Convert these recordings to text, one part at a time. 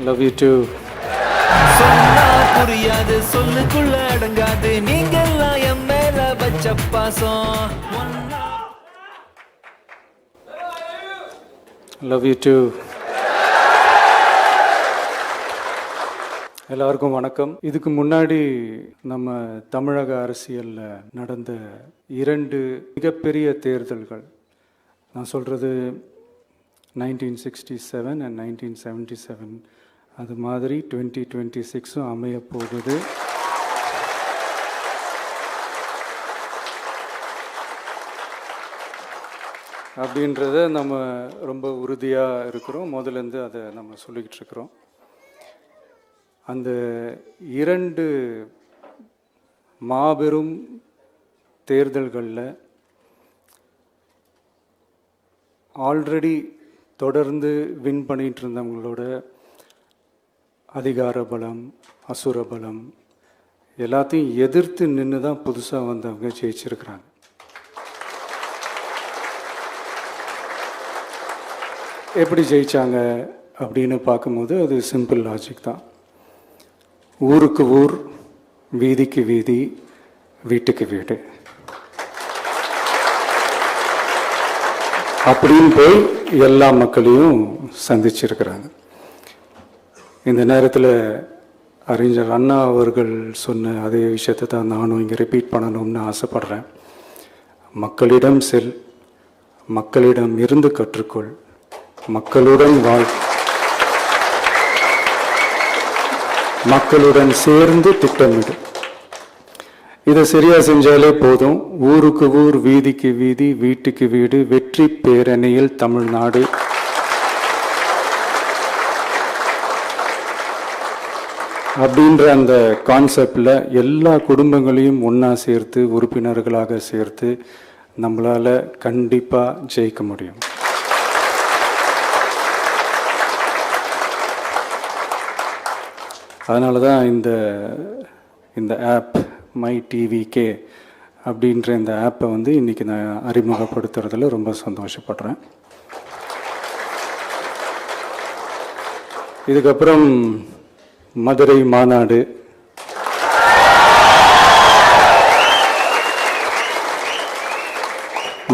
Love you too. சொன்னா புரியாது சொல்லுக்குள்ள அடங்காது நீங்கெல்லாம் என் மேல வச்ச பாசம். Love you too. எல்லாருக்கும் வணக்கம். இதுக்கு முன்னாடி நம்ம தமிழக அரசியலில் நடந்த 2 மிகப்பெரிய தேர்தல்கள், நான் சொல்கிறது 1967 and 1977, அது மாதிரி 2026 அமைய போகுது. அப்படின்றத நம்ம ரொம்ப உறுதியாக இருக்கிறோம். முதலேருந்து அதை நம்ம சொல்லிக்கிட்டு இருக்கிறோம். அந்த 2 மாபெரும் தேர்தல்களில் ஆல்ரெடி தொடர்ந்து வின் பண்ணிகிட்டு இருந்தவங்களோட அதிகார பலம், அசுர பலம் எல்லாத்தையும் எதிர்த்து நின்று தான் புதுசாக வந்தவங்க ஜெயிச்சிருக்கிறாங்க. எப்படி ஜெயித்தாங்க அப்படின்னு பார்க்கும்போது அது சிம்பிள் லாஜிக் தான். ஊருக்கு ஊர், வீதிக்கு வீதி, வீட்டுக்கு வீடு அப்படின்னு போய் எல்லா மக்களையும் சந்திச்சிருக்கிறாங்க. இந்த நேரத்தில் அறிஞர் அண்ணா அவர்கள் சொன்ன அதே விஷயத்தை தான் நானும் இங்கே ரிப்பீட் பண்ணணும்னு ஆசைப்படுறேன். மக்களிடம் செல், மக்களிடம் இருந்து கற்றுக்கொள், மக்களுடன் வாழ், மக்களுடன் சேர்ந்து திட்டமிடு. இதை சரியா செஞ்சாலே போதும். ஊருக்கு ஊர், வீதிக்கு வீதி, வீட்டுக்கு வீடு, வெற்றி பேரணியில் தமிழ்நாடு. அப்படின்ற அந்த கான்செப்டில் எல்லா குடும்பங்களையும் ஒன்றா சேர்த்து, உறுப்பினர்களாக சேர்த்து நம்மளால் கண்டிப்பாக ஜெயிக்க முடியும். அதனால தான் இந்த ஆப் மை டிவிகே அப்படின்ற இந்த ஆப்பை இன்றைக்கி நான் அறிமுகப்படுத்துறதுல ரொம்ப சந்தோஷப்படுறேன். இதுக்கப்புறம் மதுரை மாநாடு,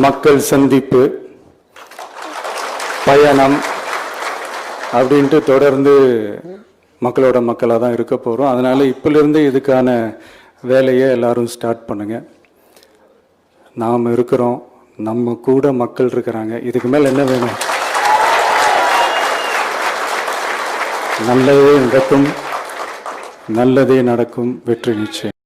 மக்கள் சந்திப்பு, பயணம் அப்படின்ட்டு தொடர்ந்து மக்களோட மக்களாக தான் இருக்க போகிறோம். அதனால் இப்போலேருந்து இதுக்கான வேலையை எல்லாரும் ஸ்டார்ட் பண்ணுங்கள். நாம் இருக்கிறோம், நம்ம கூட மக்கள் இருக்கிறாங்க. இதுக்கு மேலே என்ன வேணும்? நல்லதே நடக்கும், நல்லதே நடக்கும், வெற்றி நிச்சயம்.